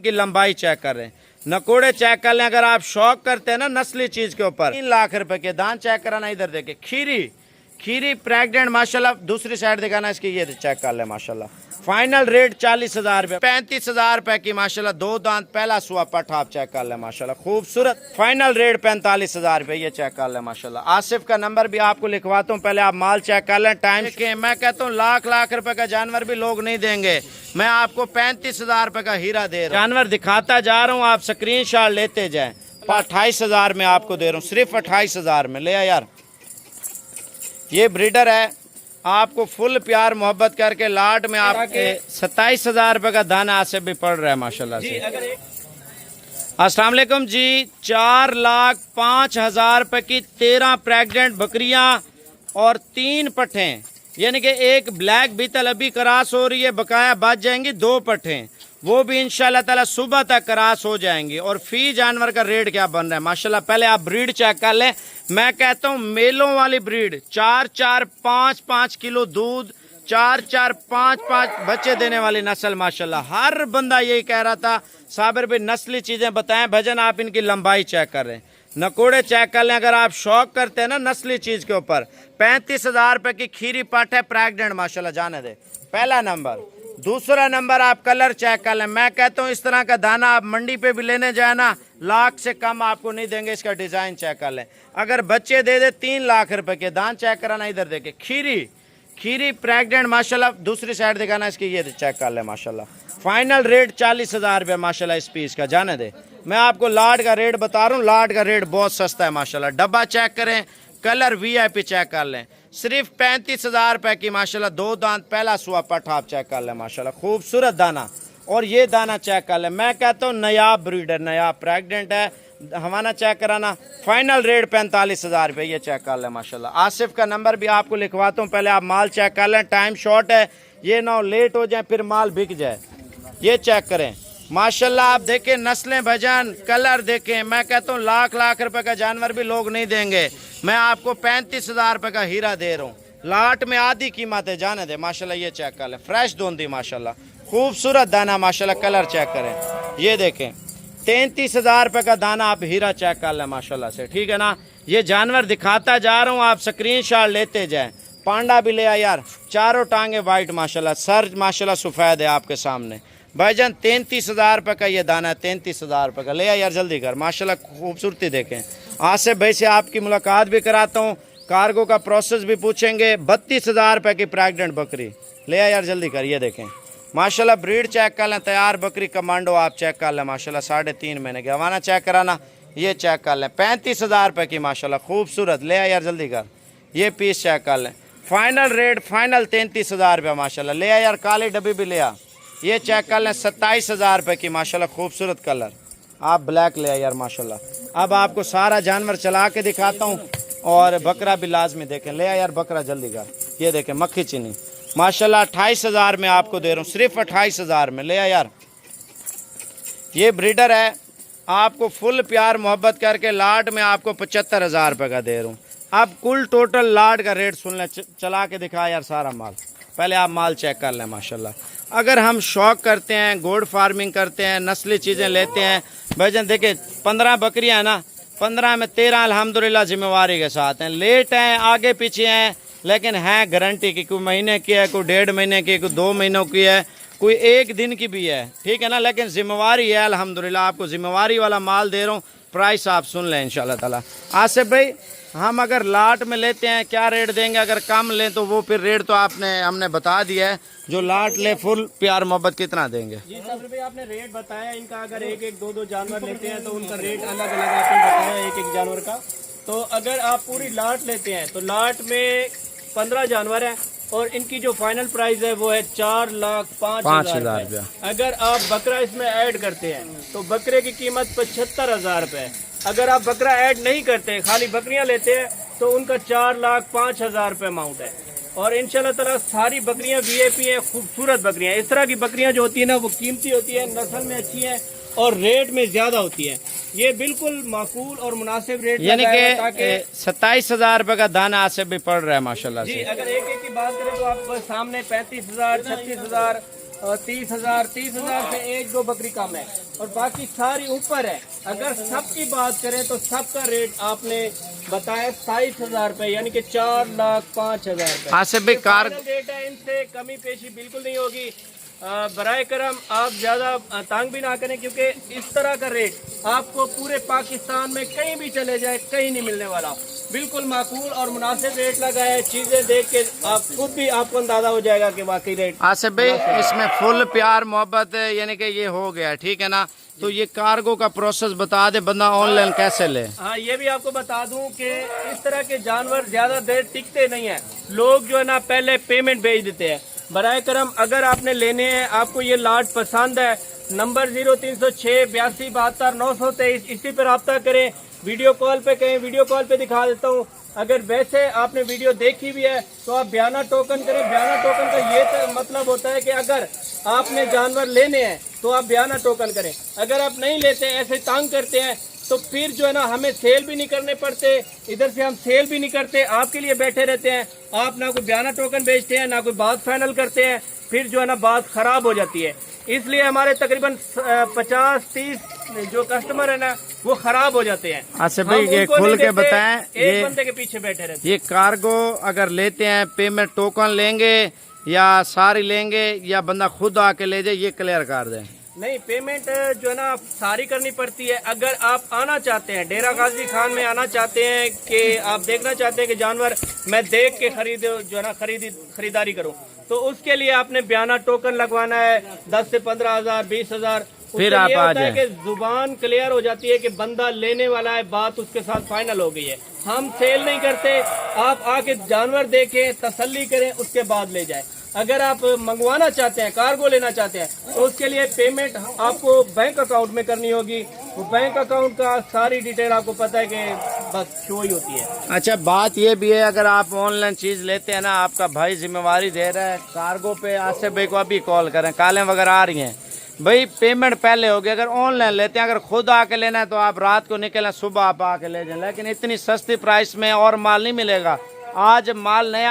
इनकी लंबाई चेक कर रहे हैं, नकोड़े चेक कर लें। अगर आप शौक करते हैं ना नस्ली चीज के ऊपर, 3 लाख रुपए के दान चेक कराना। इधर देखे खीरी प्रेग्नेंट माशाल्लाह। दूसरी साइड दिखाना इसकी, ये चेक कर ले माशाल्लाह। फाइनल रेट 40,000 रुपए, 35,000 रुपए की माशाल्लाह। 2 दांत पहला सुआ पठा आप चेक कर ले माशाल्लाह, खूबसूरत। फाइनल रेट 45,000 रुपए, ये चेक कर ले माशाल्लाह। आसिफ का नंबर भी आपको लिखवाता हूँ, पहले आप माल चेक कर लें। टाइम के मैं कहता हूँ लाख रुपए का जानवर भी लोग नहीं देंगे, मैं आपको 35,000 रुपए का हीरा दे रहा हूँ। जानवर दिखाता जा रहा हूँ, आप स्क्रीन शॉट लेते जाए। 28,000 में आपको दे रहा हूँ, सिर्फ 28,000 में। ले यार, ये ब्रीडर है, आपको फुल प्यार मोहब्बत करके लाट में आपके 27,000 रुपए का दाना आज से भी पड़ रहा है माशाल्लाह से। अस्सलाम वालेकुम जी। 4,05,000 रुपए की 13 प्रेग्नेंट बकरियां और 3 पट्ठे, यानी कि एक ब्लैक बीतल अभी क्रॉस हो रही है, बकाया बच जाएंगी 2 पट्ठे, वो भी इंशाल्लाह ताला सुबह तक क्रॉस हो जाएंगी। और फी जानवर का रेट क्या बन रहा है माशाल्लाह, पहले आप ब्रीड चेक कर लें। मैं कहता हूँ मेलों वाली ब्रीड, 4-4, 5-5 किलो दूध, 4-4, 5-5 बच्चे देने वाली नस्ल माशाल्लाह। हर बंदा यही कह रहा था साबिर भाई नस्ली चीजें बताएं। भजन आप इनकी लंबाई चेक कर रहे हैं, नकोड़े चेक कर लें। अगर आप शौक करते हैं ना नस्ली चीज के ऊपर, 35,000 रुपए की खीरी पाठ है प्रेग्नेंट माशाल्लाह, जाने दे। पहला नंबर। दूसरा नंबर आप कलर चेक कर लें। मैं कहता हूँ इस तरह का दाना आप मंडी पे भी लेने जाए ना, लाख से कम आपको नहीं देंगे। इसका डिजाइन चेक कर लें। अगर बच्चे दे दे 3 लाख रुपए के, दान चेक कराना। इधर देखे खीरी प्रेग्नेंट माशाल्लाह। दूसरी साइड दिखाना इसकी, ये चेक कर ले माशाल्लाह। फाइनल रेट 40,000 रुपये माशाल्लाह इस पीस का, जाने दे। मैं आपको लाट का रेट बता रहा हूँ, लाट का रेट बहुत सस्ता है माशाल्लाह। डब्बा चेक करें, कलर VIP चेक कर लें, सिर्फ 35,000 रुपए की माशाल्लाह। 2 दांत पहला सुआ पठा आप चेक कर लें माशाल्लाह, खूबसूरत दाना। और ये दाना चेक कर लें, मैं कहता हूँ नया ब्रीडर, नया प्रेग्नेंट है। हमारा चेक कराना। फाइनल रेट 45,000 रुपये, ये चेक कर लें माशाल्लाह। आसिफ का नंबर भी आपको लिखवाता हूँ, पहले आप माल चेक कर लें। टाइम शॉर्ट है, ये ना लेट हो जाए फिर माल बिक जाए। ये चेक करें माशाल्लाह। आप देखें नस्लें भजन, कलर देखें। मैं कहता हूँ लाख रुपए का जानवर भी लोग नहीं देंगे, मैं आपको 35,000 रुपए का हीरा दे रहा हूँ। लाट में आधी कीमत है, जाने दे माशाल्लाह। ये चेक कर लें, फ्रेश दोंदी माशाल्लाह, खूबसूरत दाना माशाल्लाह। कलर चेक करें, ये देखें 33,000 रुपए का दाना आप हीरा चेक कर लें माशाल्लाह से, ठीक है ना। ये जानवर दिखाता जा रहा हूँ, आप स्क्रीन शॉट लेते जाएं। पांडा भी ले आया यार, चारों टांगे वाइट माशाल्लाह, सर माशाल्लाह सफ़ेद है आपके सामने। भाईजान 33,000 रुपये का ये दाना है, 33,000 रुपये का। ले आ यार जल्दी कर माशाल्लाह, खूबसूरती देखें। आसिफ भाई से आपकी मुलाकात भी कराता हूँ, कार्गो का प्रोसेस भी पूछेंगे। 32,000 रुपये की प्रेग्नेंट बकरी। ले आ यार जल्दी कर, ये देखें माशाल्लाह। ब्रीड चेक कर लें, तैयार बकरी कमांडो आप चेक कर लें माशाल्लाह। 3.5 महीने के। हवाना चेक कराना, ये चेक कर लें। 35,000 रुपये की माशाल्लाह, खूबसूरत। ले आ यार जल्दी कर, ये पीस चेक कर लें। फाइनल रेट फाइनल 33,000 रुपये माशाल्लाह। ले आ यार, काली डब्बी भी ले आ, ये चेक कर लें। 27,000 रुपये की माशाल्लाह, खूबसूरत कलर। आप ब्लैक ले आए यार माशाल्लाह। अब आपको सारा जानवर चला के दिखाता हूँ और बकरा भी लाजमी देखें। ले आए यार बकरा जल्दी कर, ये देखें मक्खी चीनी माशाल्लाह। 28,000 में आपको दे रहा हूँ, सिर्फ 28,000 में। ले आए यार, ये ब्रीडर है, आपको फुल प्यार मोहब्बत करके लाट में आपको 75,000 रुपये का दे रहा हूँ। अब कुल टोटल लाट का रेट सुन लें, चला के दिखा यार सारा माल। पहले आप माल चेक कर लें माशाल्लाह। अगर हम शौक करते हैं, गोड फार्मिंग करते हैं, नस्ली चीज़ें लेते हैं भाईजान, देखिए 15 बकरियां हैं ना, 15 में 13 अल्हम्दुलिल्लाह जिम्मेवारी के साथ हैं। लेट हैं, आगे पीछे हैं, लेकिन है गारंटी की। कोई महीने की है, कोई 1.5 महीने की, कोई 2 महीनों की है, कोई 1 दिन की भी है, ठीक है ना। लेकिन जिम्मेवारी है अल्हम्दुलिल्लाह, आपको जिम्मेवारी वाला माल दे रहा हूँ। प्राइस आप सुन लें इंशाल्लाह ताला। आसिफ भाई हम अगर लाट में लेते हैं क्या रेट देंगे, अगर कम लें तो वो फिर रेट तो हमने बता दिया है। जो लाट ले फुल प्यार मोहब्बत कितना देंगे? जी साबिर भाई आपने रेट बताया इनका। अगर 1-1, 2-2 जानवर लेते हैं तो उनका रेट अलग अलग आपने बताया 1-1 जानवर का। तो अगर आप पूरी लाट लेते हैं तो लाट में 15 जानवर हैं और इनकी जो फाइनल प्राइस है वो है 4,05,000 रुपये। अगर आप बकरा इसमें ऐड करते हैं तो बकरे की कीमत 75,000 रुपये। अगर आप बकरा ऐड नहीं करते, खाली बकरियां लेते हैं तो उनका 4,05,000 रुपये अमाउंट है। और इंशाल्लाह ताला सारी बकरियां VIP हैं, खूबसूरत बकरियां। इस तरह की बकरियां जो होती है ना वो कीमती होती है, नस्ल में अच्छी है और रेट में ज्यादा होती है। ये बिल्कुल माकूल और मुनासिब रेट, यानी कि 27,000 रुपये का दाना आज से भी पड़ रहा है माशाल्लाह जी। से। अगर 1-1 की बात करें तो आप सामने 35,000, 36,000 और 30,000 से एक दो बकरी कम है और बाकी सारी ऊपर है। अगर सबकी बात करें तो सबका रेट आपने बताया 27,000 रुपए, यानी कि 4,05,000 रुपए। आसिफ भाई कार रेट है, इनसे कमी पेशी बिल्कुल नहीं होगी। बराए करम आप ज़्यादा तंग भी ना करें, क्योंकि इस तरह का रेट आपको पूरे पाकिस्तान में कहीं भी चले जाए कहीं नहीं मिलने वाला। बिल्कुल माकूल और मुनासिब रेट लगा है। चीज़ें देख के आप खुद भी आपको अंदाजा हो जाएगा कि वाकई रेट। आसिफ भाई इसमें फुल प्यार मोहब्बत यानी कि ये हो गया, ठीक है ना। तो ये कार्गो का प्रोसेस बता दे, बंदा ऑनलाइन कैसे ले। हाँ, ये भी आपको बता दूं कि इस तरह के जानवर ज्यादा देर टिकते नहीं है। लोग जो है ना पहले पेमेंट भेज देते हैं। बराए करम अगर आपने लेने हैं, आपको ये लाट पसंद है, नंबर 0306 82 72 923 इसी पर रब्ता करें। वीडियो कॉल पे कहें, वीडियो कॉल पे दिखा देता हूँ। अगर वैसे आपने वीडियो देखी भी है तो आप बयाना टोकन करें। बयाना टोकन का ये मतलब होता है कि अगर आपने जानवर लेने हैं तो आप बयाना टोकन करें। अगर आप नहीं लेते, ऐसे तंग करते हैं, तो फिर जो है ना हमें सेल भी नहीं करने पड़ते, इधर से हम सेल भी नहीं करते, आपके लिए बैठे रहते हैं। आप ना कोई बयाना टोकन बेचते हैं, ना कोई बात फाइनल करते हैं, फिर जो है ना बात खराब हो जाती है। इसलिए हमारे तकरीबन 50-30 जो कस्टमर है ना वो खराब हो जाते हैं। आसिफ भाई ये खोल के बताएं, एक बंदे के पीछे बैठे रहते हैं। ये कार्गो अगर लेते हैं पेमेंट टोकन लेंगे या सारी लेंगे या बंदा खुद आके ले जाए, ये क्लियर कर दें। नहीं, पेमेंट जो है ना सारी करनी पड़ती है। अगर आप आना चाहते हैं, डेरा गाजी खान में आना चाहते हैं कि आप देखना चाहते हैं कि जानवर मैं देख के जो है ना खरीदारी करूं, तो उसके लिए आपने बयाना टोकन लगवाना है 10 से 15,000 20,000। फिर आप आ जाए कि जुबान क्लियर हो जाती है कि बंदा लेने वाला है, बात उसके साथ फाइनल हो गई है। हम सेल नहीं करते, आप आके जानवर देखें, तसल्ली करें, उसके बाद ले जाए। अगर आप मंगवाना चाहते हैं, कार्गो लेना चाहते हैं, तो उसके लिए पेमेंट आपको बैंक अकाउंट में करनी होगी। वो बैंक अकाउंट का सारी डिटेल आपको पता है कि बस शो ही होती है। अच्छा, बात ये भी है अगर आप ऑनलाइन चीज लेते हैं ना, आपका भाई जिम्मेवारी दे रहा है कार्गो पे। आसिफ भाई को अभी कॉल करें, कॉलें वगैरह आ रही हैं भाई, पेमेंट पहले होगी। अगर ऑनलाइन लेते हैं, अगर खुद आके लेना है तो आप रात को निकलें, सुबह आप आके ले जाएं, लेकिन इतनी सस्ती प्राइस में और माल नहीं मिलेगा। आज माल नया